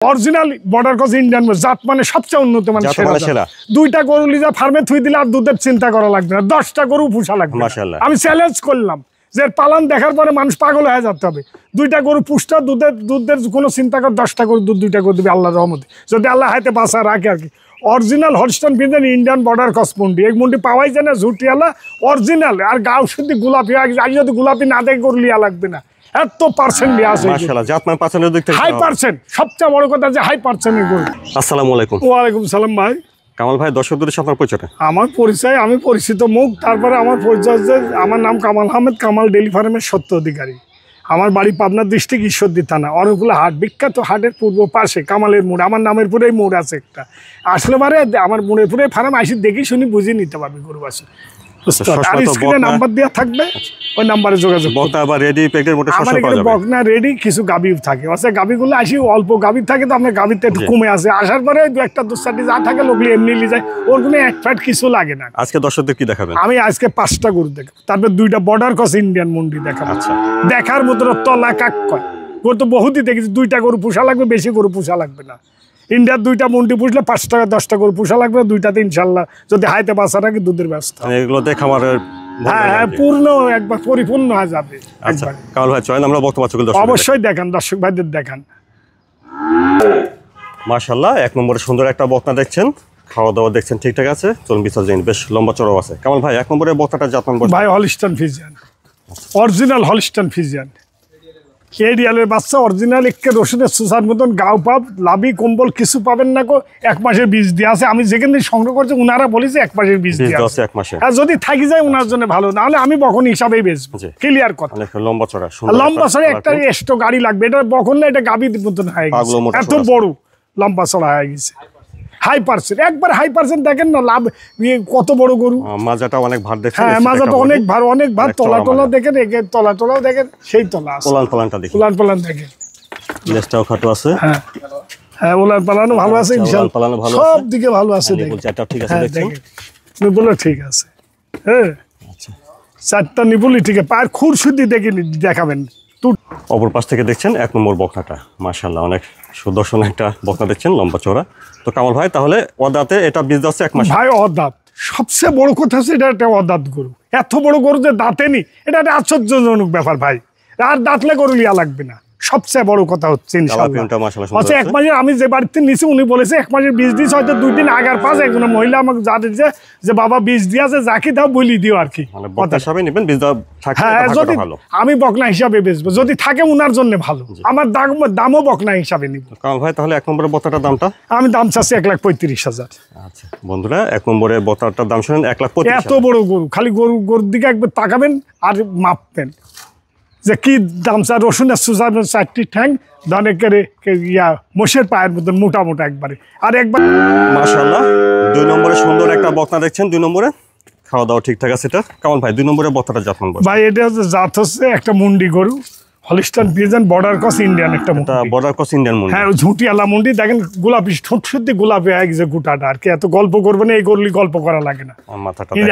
Original border cross Indian জাত মানে সবচেয়ে উন্নত মানের সেরা। দুইটা গরু লিজা ফার্মে থুই দিলে আর দুধের চিন্তা করা লাগবে না, 10টা গরু পোষা লাগবে। আমি চ্যালেঞ্জ করলাম যে পালন দেখার পরে মানুষ পাগল হয়ে যেতে হবে। দুইটা গরু পুষটা দুধের কোনো চিন্তা কর, 10টা গরু দুইটা করে দিবে আল্লাহর রহমতে, যদি আল্লাহ হাতে বাঁচা রাখে আর কি। Original Holstein Friesian Indian border cross মুন্ডি, এই মুন্ডি পাওয়াই যায় না ঝুটিয়ালা অরিজিনাল। আর গাও শুদ্ধি গোলাপি, আর যদি গোলাপি না দেখে গরু লিয়া লাগবে না, এত পার্সেন্ট আছে হাই পার্সেন্ট। সবচেয়ে বড় কথা যে হাই পার্সেন্টের গরু। আসসালামু আলাইকুম। ওয়ালাইকুম সালাম ভাই। কামাল ভাই, দর্শকদের আপনার পরিচয়? আমার পরিচয়, আমি পরিচিত মুখ। তারপরে আমার পরিচয়, আমার নাম কামাল আহমেদ, কামাল ডেইরি ফার্মের সত্য অধিকারী। আমার বাড়ি পাবনা ডিস্ট্রিক্ট ঈশ্বরদী থানা, অনেকগুলো হাট, বিখ্যাত হাটের পূর্ব পাশে কামালের মোড়। আমার নামের পরেই মোড় আছে একটা। আসলে পারে আমার মোড়ের পরে ফার্ম আসি দেখি শুনি বুঝিয়ে নিতে পারবে গরু বাসে। নাম্বার দেওয়া থাকবে, ওই নাম্বারে যোগাযোগ। বকনা রেডি, কিছু গাভী থাকে, গাভীগুলো আসি অল্প গাভী থাকে তো আপনার গাভীতে একটু কমে আসে। আসার পরে দু একটা দুসাটি যা থাকে লোকলি এমনি নিয়ে যায়, ওর কোনো এক ফ্যাট কিছু লাগে না। আজকে দর্শকদের কি দেখাবেন? আমি আজকে 5টা গরু দেখাবো, তারপর 2টা বর্ডার ক্রস ইন্ডিয়ান মুন্ডি দেখাবো। দেখার মতো তলা কাক কয় গরু তো বহুতই দেখেছি। 2টা গরু পোষা লাগবে, বেশি গরু পোষা লাগবে না। ইন্ডিয়ার 2টা মুন্ডি পুষলে 5 টাকা 10টা গরু পোষা লাগবে। 2টাতে ইনশাল্লাহ যদি হাইতে বাঁচা রাখি দুধের ব্যবস্থা, এগুলোতে খামারের পূর্ণ একবার পরিপূর্ণ হয়ে যাবে। কামাল ভাই চলেন আমরা বক্তব্য অবশ্যই দেখান, দর্শক ভাইদের দেখান। মাশাআল্লাহ, 1 নম্বরে সুন্দর একটা বকনা দেখছেন, খাওয়া দাওয়া দেখছেন ঠিকঠাক আছে। চলুন বিস্তারিত জানি, বেশ লম্বা চড়াও আছে। কামাল ভাই, 1 নম্বরে বকনাটা জাতমান ভাই Holstein Friesian, original Holstein Friesian এরিয়ালের বাচ্চা, অরিজিনাল একে রসুনের সুসার মতন গাও পাব, লাভি কম্বল কিছু পাবেন না গো। 1 মাসের বীজ দিয়ে আছে। আমি যেখানে সংগ্রহ করছি ওনারা বলেছে 1 মাসের বীজ দিয়ে আছে। আর যদি থাকি যায় ওনার জন্য ভালো, নাহলে আমি বকন হিসাবেই বেচবো। ক্লিয়ার কথা। লম্বা চড়া একটা এক্সট্রা গাড়ি লাগবে, এটা বকন না, এটা গাভীর মতন হয়ে গেছে, এত বড় লম্বা চড়া হয়ে গেছে। হাই পার্সেন্ট, একবার হাই পার্সেন্ট দেখেন না, লাভ কত বড় গরু। মাজাটা অনেক ভার দেখেন। হ্যাঁ, মাজাটা অনেক ভার, অনেক ভার। তলা দেখেন, তলাও দেখেন, সেই তলা আছে। উলান দেখেন, লেজটাও খাটো আছে। হ্যাঁ, উলান পালানো ভালো আছে ইনশাআল্লাহ, সব দিকে ভালো আছে। এটা ঠিক আছে, দেখছেন নিপুলও ঠিক আছে। হ্যাঁ, আচ্ছা, 4টা নিপুলই ঠিক আছে। পায়ের খুর শুদ্ধি দেখাবেন। অপর পাশ থেকে দেখছেন 1 নম্বর বকনাটা, মাশাআল্লাহ অনেক সুদর্শন একটা বকনা দেখছেন, লম্বা চড়া। তো কামাল ভাই, তাহলে অদাতে এটা বীজ যাচ্ছে 1 মাস? ভাই অদাত, সবচেয়ে বড় কথা হচ্ছে এটা একটা অদাত গরু। এত বড় গরু যে দাঁতে নি, এটা একটা আশ্চর্যজনক ব্যাপার ভাই। আর দাঁতলে গরু লিয়া লাগবে না, সবচেয়ে বড় কথা হচ্ছে ইনশাআল্লাহ। 1 মাসের আমি যে বাড়িতে নিছি উনি বলেছে 1 মাসের বীজ দিয়েছে, হয়তো 2 দিন আগার পাশ একজন মহিলা আমাকে যা দিয়েছে যে বাবা বীজ দিয়ে আছে, যাকে দাও বলি দিও আর কি। হ্যাঁ, যদি আমি বকনা হিসাবে বেচবো, যদি থাকে উনার জন্য ভালো, আমার দামও বকনা হিসাবে নিব। কামাল ভাই, তাহলে 1 নম্বরের বকনাটার দামটা? আমি দাম চাচ্ছি 1,35,000। আচ্ছা বন্ধুরা, 1 নম্বরের বকনাটার দাম শুনেন, 1,35,000। এত বড় গরু, খালি গরুর দিকে একবার তাকাবেন আর মাপবেন যে কি দাম। রসুনের সুসার 4টি ঠ্যাং, মোষের পায়ের মতন মোটা মোটা একবারে। আর একবার মাশাআল্লাহ, 2 নম্বরে সুন্দর একটা বকনা দেখছেন। 2 নম্বরে খাওয়া দাওয়া ঠিকঠাক আছে। এটা কামাল ভাই, 2 নম্বরে বকনাটা জাত মান ভাই, এটা হচ্ছে জাত হচ্ছে একটা মুন্ডি গরু, Holstein Friesian border cross Indian একটা মুন্ডি। বর্ডার ক্রস ইন্ডিয়ান মুন্ডি, হ্যাঁ, ঝুটিয়ালা মুন্ডি দেখেন, গোলাপি ঠোঁট শুদ্ধি গোলাপি হয়ে গেছে গোটাটা আর কি। এত গল্প করবে না, এই গরুলি গল্প করা লাগে না।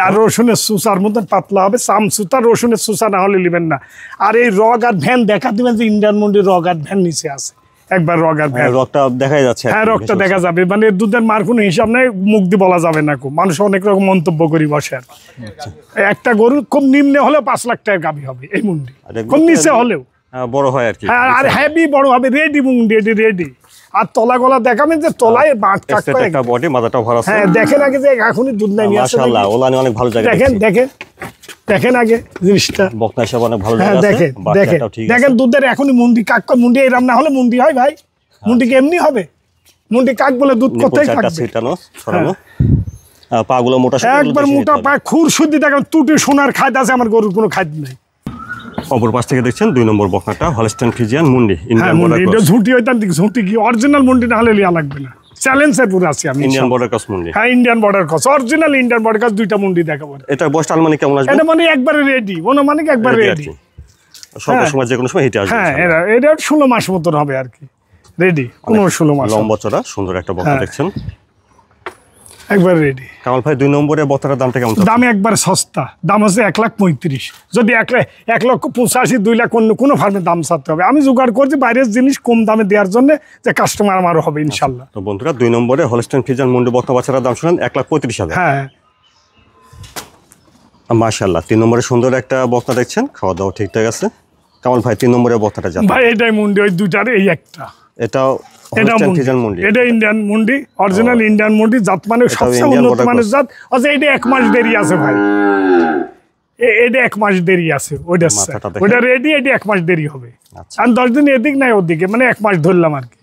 আর রসুনের সুসার মতন পাতলা হবে, সাম সুতা, রসুনের সুসা না হলে নেবেন না। আর এই রগ আর ভ্যান দেখা দিবেন যে ইন্ডিয়ান মুন্ডির রগ আর ভ্যান নিচে আছে, একবার রগ আর ভ্যান, রগটা দেখা যাচ্ছে। হ্যাঁ, রগটা দেখা যাবে, মানে দুধের মার কোনো হিসাব নেই, মুখ দিয়ে বলা যাবে না। মানুষ অনেক রকম মন্তব্য করি বসে। আর একটা গরু খুব নিম্নে হলেও 5 লাখ টাকার গাভী হবে এই মুন্ডি, খুব নিচে হলেও বড় হয় আর কি। হ্যাঁ, আর হেভি বড় হবে, রেডি মুন্ডি, রেডি। আর তলা গলা দেখাবেন যে তলায় বাঁট কাটবে একটা বডি, মাথাটাও ভরা আছে। হ্যাঁ, দেখেন আগে যে এখনই দুধ নাই নিয়ে আসছে। মাশাআল্লাহ, ওলানি অনেক ভালো জায়গা। দেখেন আগে জিনিসটা, বকনা হিসাবে অনেক ভালো জায়গা আছে। দেখেন দুধের এখনই মুন্ডি কাক, মুন্ডি এরকম না হলে মুন্ডি হয় ভাই? মুন্ডি কি এমনি হবে? মুন্ডি কাক বলে দুধ কোথায় থাকবে? ছিটানো ছড়ানো, পাগুলো মোটা, একবার মোটা পা, খুর শুদ্ধি দেখেন, টুটি সোনার খাদ আছে, আমার গরুর কোনো খাদ নাই। অপর পাশ থেকে দেখছেন 2 নম্বর বকনাটা, হলস্টাইন ফ্রিজিয়ান মুন্ডি, ইন্ডিয়ান বর্ডার ক্রস। এটা ঝুটি হইতাম, ঝুটি কি অরিজিনাল মুন্ডি না হলে লিয়া লাগবে না। চ্যালেঞ্জে পুরো আছি আমি। ইন্ডিয়ান বর্ডার ক্রস মুন্ডি, হ্যাঁ, Indian border cross, original Indian border cross. 2টা মুন্ডি দেখাবো। এটা বয়সটা আনুমানিক কেমন আসবে? এটা মানে একবারে রেডি, মানে একবারে রেডি, সব সময় যে কোনো সময় হিটে আসবে। হ্যাঁ, এটা 16 মাস মতন হবে আর কি, রেডি, 16 মাস। লম্বা চড়া সুন্দর একটা বকনা দেখছেন। একবার রেডি। কামাল ভাই 2 নম্বরে বকনাটার দামটা কেমন? দাম একবার সস্তা, দাম হচ্ছে 1,35,000। যদি 1,85,000 2 লাখ অন্য কোনো ফার্মে দাম চাতে হবে, আমি জোগাড় করছি বাইরের জিনিস কম দামে দেওয়ার জন্য, যে কাস্টমার আমারও হবে ইনশাল্লাহ। তো বন্ধুরা 2 নম্বরে হলস্টাইন ফ্রিজিয়ান মুন্ডি বকনা বাচ্চাটার দাম শুনলেন 1,35,000। হ্যাঁ মাশাআল্লাহ 3 নম্বরে সুন্দর একটা বকনা দেখছেন, খাওয়া দাওয়া ঠিকঠাক আছে। কামাল ভাই 3 নম্বরে বকনাটা যাবে ভাই, এটাই মুন্ডি, ওই দুটার এই একটা। এটাও এটা মুন্ডি, এটা ইন্ডিয়ান মুন্ডি, অরিজিনাল ইন্ডিয়ান মুন্ডি, জাত মানে সবচেয়ে উন্নত মানের জাত। আচ্ছা এটা 1 মাস দেরি আছে ভাই, এটা 1 মাস দেরি আছে, ওইটা রেডি, এটা 1 মাস দেরি হবে। আর 10 দিন এদিক নাই ওদিকে, মানে 1 মাস ধরলাম আর কি।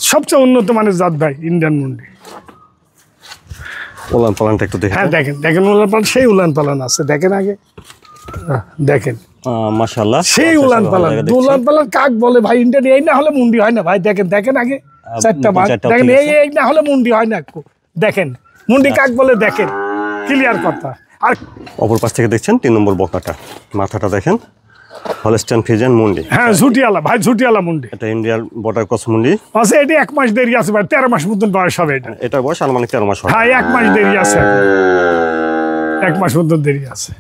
সবচেয়ে উন্নত মানের জাত ভাই ইন্ডিয়ান মুন্ডি। উলান পালানটা একটু দেখেন। হ্যাঁ দেখেন দেখেন, উলান পালান, সেই উলান পালান আছে, দেখেন আগে দেখেন। মাশাআল্লাহ সেই উলান পালান, উলান পালান কাক বলে ভাই ইন্ডিয়ান, এই না হলে মুন্ডি হয় না ভাই। দেখেন দেখেন আগে 4টা বাট, দেখেন এই না হলে মুন্ডি হয় না। দেখেন মুন্ডি কাক বলে, দেখেন ক্লিয়ার কথা। আর অপর পাশ থেকে দেখছেন 3 নম্বর বকনাটা, মাথাটা দেখেন, হলস্টাইন ফ্রিজিয়ান মুন্ডি। হ্যাঁ ঝুটিয়ালা ভাই, ঝুটিয়ালা মুন্ডি। এটা ইন্ডিয়ার বর্ডার ক্রস মুন্ডি আচ্ছা এটা 1 মাস দেরি আছে ভাই, 13 মাস মতন বয়স হবে এটা। এটার বয়স আনুমানিক 13 মাস হবে। হ্যাঁ 1 মাস দেরি আছে, 1 মাস মতন দেরি আছে।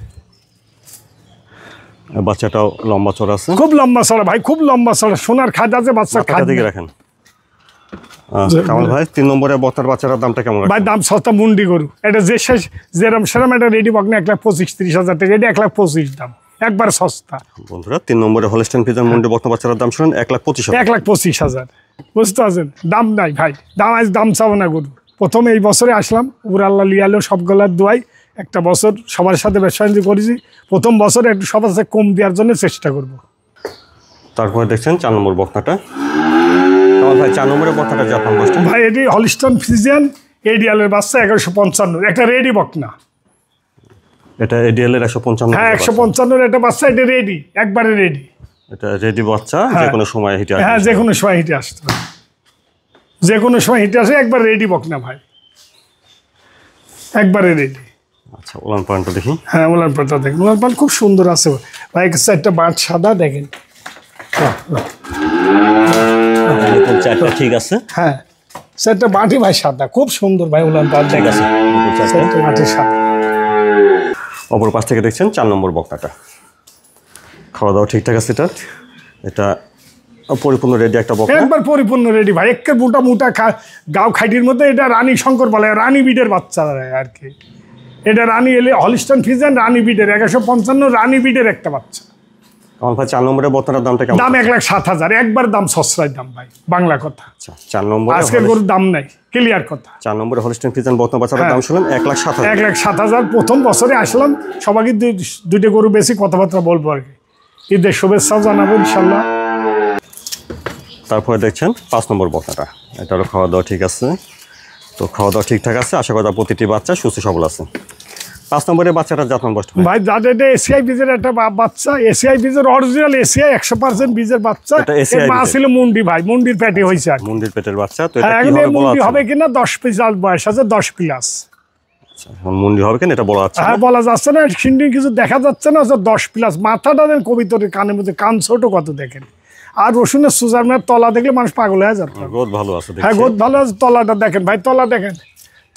বাচ্চাটাও লম্বা চড়া আছে, খুব লম্বা চড়া ভাই, খুব লম্বা চড়া, সোনার খাদ আছে বাচ্চা। খাদ্য দিকে রাখেন। কামাল ভাই 3 নম্বরে বকনার বাচ্চাটার দামটা কেমন? ভাই দাম সস্তা, মুন্ডি গরু এটা, যে শেষ যেরম সেরম এটা রেডি বকনা 1,25,000-30,000 টাকা, এটা 1,25,000 দাম, একবার সস্তা। বন্ধুরা 3 নম্বরে হলস্টাইন ফ্রিজিয়ান মুন্ডি বকনা বাচ্চাটার দাম শুনুন 1,25,000। 1,25,000 বুঝতে পারছেন, দাম নাই ভাই, দাম চাবো না গরু। প্রথম এই বছরে আসলাম, উপর আল্লাহ লিয়ালো সবগুলার দোয়াই, একটা বছর সবার সাথে ব্যবসা বাণিজ্য করেছি, প্রথম বছরে একটু সবার সাথে কম দেওয়ার জন্য চেষ্টা করব। তারপরে দেখছেন 4 নম্বর বকনাটা। কামাল ভাই 4 নম্বরে বকনাটা জাপান বসটা ভাই, এটি হলস্টাইন ফ্রিজিয়ান এডিএলের বাচ্চা, 155, একটা রেডি বকনা। এটা এডিএল এর 155। হ্যাঁ 155 একটা বাচ্চা, এটা রেডি, একবারে রেডি। এটা রেডি বাচ্চা, যে কোনো সময় হিটে আসবে। হ্যাঁ যে কোনো সময় হিটে আসতে পারে, যে কোনো সময় হিটে আসে, একবার রেডি বকনা ভাই, একবারে রেডি। আচ্ছা উলান পালানটা দেখি। হ্যাঁ উলান পালানটা দেখেন, উলান পালান খুব সুন্দর আছে ভাই, একটা বাট সাদা দেখেন। চারটা ঠিক আছে। হ্যাঁ সেটা বাটি ভাই সাদা, খুব সুন্দর ভাই উলান পালান ঠিক আছে, বাটি সাদা। অপর পাশ থেকে দেখছেন 4 নম্বর বকনাটা, খাওয়া দাওয়া ঠিকঠাক আছে। এটা পরিপূর্ণ রেডি একটা বকনা, একবার পরিপূর্ণ রেডি ভাই, একে মোটা গাও খাইটির মধ্যে। এটা রানী শঙ্কর বলে, রানী বিডের বাচ্চা আর কি। এটা রানী এলে হলস্টাইন ফ্রিজিয়ান রানী বিডের, 155 রানী বিডের একটা বাচ্চা। কামাল ভাই 4 নম্বরের বকনাটার দামটা কেমন? দাম 1,07,000, একবার দাম সস্তায় দাম ভাই, বাংলা কথা। আচ্ছা 4 নম্বরে আজকে গরুর দাম নাই, ক্লিয়ার কথা। 4 নম্বরে হলস্টাইন ফ্রিজিয়ান বকনা বাচ্চাটার দাম শুনলেন 1,07,000। 1,07,000 প্রথম বছরে আসলাম, সবাইকে দুইটা গরু বেশি কথাবার্তা বলবো আর কি, ঈদের শুভেচ্ছাও জানাবো ইনশাল্লাহ। তারপরে দেখছেন 5 নম্বর বকনাটা, এটারও খাওয়া দাওয়া ঠিক আছে। তো খাওয়া দাওয়া ঠিকঠাক আছে, আশা করা প্রতিটি বাচ্চা সুস্থ সবল আছে। 5 নম্বরের বাচ্চাটা জাতমান বয়স ভাই, যাদের এটা এসিআই বীজের একটা বাচ্চা, এসিআই বীজের অরিজিনাল এসিআই 100% বীজের বাচ্চা। মা ছিল মুন্ডি ভাই, মুন্ডির পেটে হয়েছে আর মুন্ডির পেটের বাচ্চা। তো এটা কি হবে, মুন্ডি হবে কিনা 10 প্লাস বয়স আছে, 10 প্লাস। আচ্ছা মুন্ডি হবে কিনা এটা বলা যাচ্ছে না। হ্যাঁ বলা যাচ্ছে না, সিন্ডিং কিছু দেখা যাচ্ছে না, 10 প্লাস। মাথাটা দেন কবিতরের কানের মধ্যে, কান ছোট কত দেখেন। আর রসুনের সুজার তলা দেখলে মানুষ পাগল হয়ে যাবে। গোদ ভালো আছে, হ্যাঁ গোদ ভালো আছে। তলাটা দেখেন ভাই, তলা দেখেন,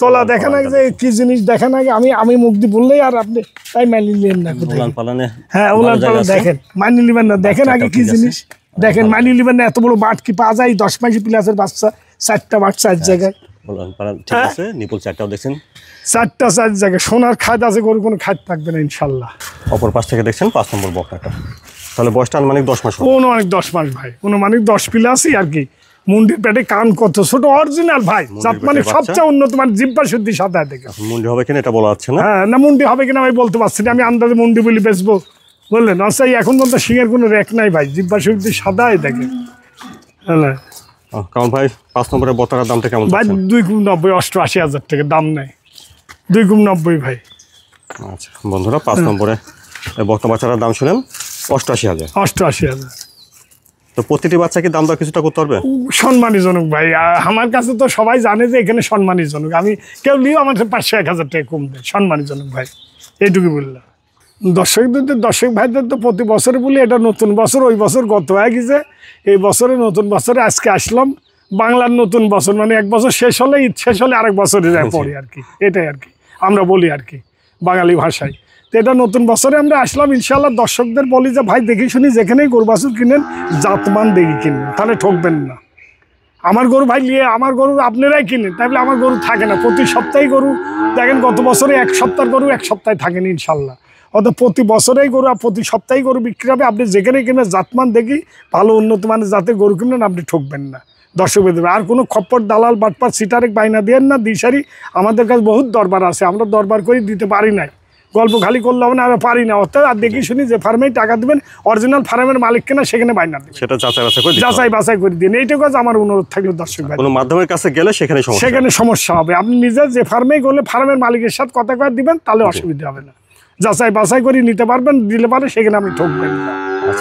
তলা দেখেন আগে যে কি জিনিস দেখেন আগে। আমি মুখ দিয়ে বললেই আর আপনি তাই মানি নিলেন না। উলান পালানে হ্যাঁ উলান পালান দেখেন, মানি নিবেন না। দেখেন আগে কি জিনিস দেখেন, মানি নিবেন না। এত বড় বাট কি পাওয়া যায়? 10 মাসি প্লাসের বাচ্চা, 4টা বাট 4 জায়গায়। উলান পালান ঠিক আছে, নিপুল 4টাও দেখছেন, 4টা 4 জায়গায়। সোনার খাদ আছে, গরু কোনো খাদ থাকবে না ইনশাল্লাহ। অপর পাশ থেকে দেখছেন 5 নম্বর বকনাটা, তাহলে বয়সটা আনুমানিক 10 মাস। কোনো অনেক 10 মাস ভাই, কোনো মানে 10 প্লাসই আর কি। মুন্ডির পেটে কান কত ছোট, অরিজিনাল ভাই, জাত মানে সবচেয়ে উন্নত মানে, জিব্বা শুদ্ধি সাদা দেখে। মুন্ডি হবে কিনা এটা বলা যাচ্ছে না। হ্যাঁ না মুন্ডি হবে কিনা আমি বলতে পারছি না, আমি আন্দাজে মুন্ডি বলি বেচবো বললেন। আচ্ছা এখন পর্যন্ত সিংহের কোনো রেক নাই ভাই, জিব্বা শুদ্ধি সাদাই দেখে। হ্যাঁ কারণ ভাই 5 নম্বরের বকনার দামটা কেমন ভাই? 2,90,000, 88,000 টাকা দাম নাই, 2,90,000 ভাই। আচ্ছা বন্ধুরা 5 নম্বরে বকনা বাচ্চাটার দাম শুনেন 88,000। 88,000 তো প্রতিটি বাচ্চা কি দাম দর কিছুটা করতে পারবে? সম্মানীজনক ভাই, আমার কাছে তো সবাই জানে যে এখানে সম্মানীজনক। আমি কেউ নিয়েও আমার 500-1,000 টাকা কম দেয়, সম্মানীজনক ভাই, এইটুকু বললাম। দর্শক ভাইদের তো প্রতি বছরে বলি এটা নতুন বছর, ওই বছর গত হয়ে গেছে, এই বছরে নতুন বছরে আজকে আসলাম। বাংলার নতুন বছর মানে এক বছর শেষ হলে ঈদ শেষ হলে আরেক বছরে যায় পরে আর কি, এটাই আর কি আমরা বলি আর কি বাঙালি ভাষায়। তো এটা নতুন বছরে আমরা আসলাম, ইনশাআল্লাহ দর্শকদের বলি যে ভাই দেখি শুনি যেখানেই গরু বাছুর কিনেন জাতমান দেখি কিনবেন, তাহলে ঠকবেন না। আমার গরু ভাই নিয়ে আমার গরু আপনারাই কিনেন, তাহলে আমার গরু থাকে না। প্রতি সপ্তাহে গরু দেখেন, গত বছরে এক সপ্তাহের গরু এক সপ্তাহে থাকেন ইনশাল্লাহ। অর্থাৎ প্রতি বছরেই গরু আর প্রতি সপ্তাহে গরু বিক্রি হবে। আপনি যেখানে কিনবেন জাতমান দেখি ভালো উন্নত মানের জাতের গরু কিনবেন, আপনি ঠকবেন না। দর্শক দেবে আর কোনো খপ্পর দালাল বাটপার সিটারেক বাইনা দেন না দিশারি। আমাদের কাছে বহুত দরবার আছে, আমরা দরবার করে দিতে পারি নাই, গল্প খালি করলে হবে না, আমরা পারি না। অর্থাৎ আর দেখি শুনি যে ফার্মেই টাকা দেবেন, অরিজিনাল ফার্মের মালিক কেনা সেখানে বাইনা দেবেন, সেটা যাচাই বাছাই করে দিন। এইটুকু আমার অনুরোধ থাকলো দর্শক ভাই। কোনো মাধ্যমের কাছে গেলে সেখানে সমস্যা হবে। আপনি নিজে যে ফার্মে গেলে ফার্মের মালিকের সাথে কথা কয়ে দিবেন, তাহলে অসুবিধা হবে না। যাচাই বাছাই করে নিতে পারবেন, দিলে পারে সেখানে আপনি ঠকবেন না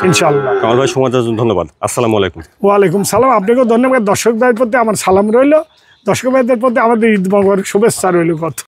ইনশাআল্লাহ। কামাল ভাই সময় দেওয়ার জন্য ধন্যবাদ। আসসালামু আলাইকুম। ওয়ালাইকুম সালাম। আপনাকেও ধন্যবাদ। দর্শক ভাইয়ের প্রতি আমার সালাম রইল, দর্শক ভাইদের প্রতি আমাদের ঈদ মোবারক শুভেচ্ছা রইল। কত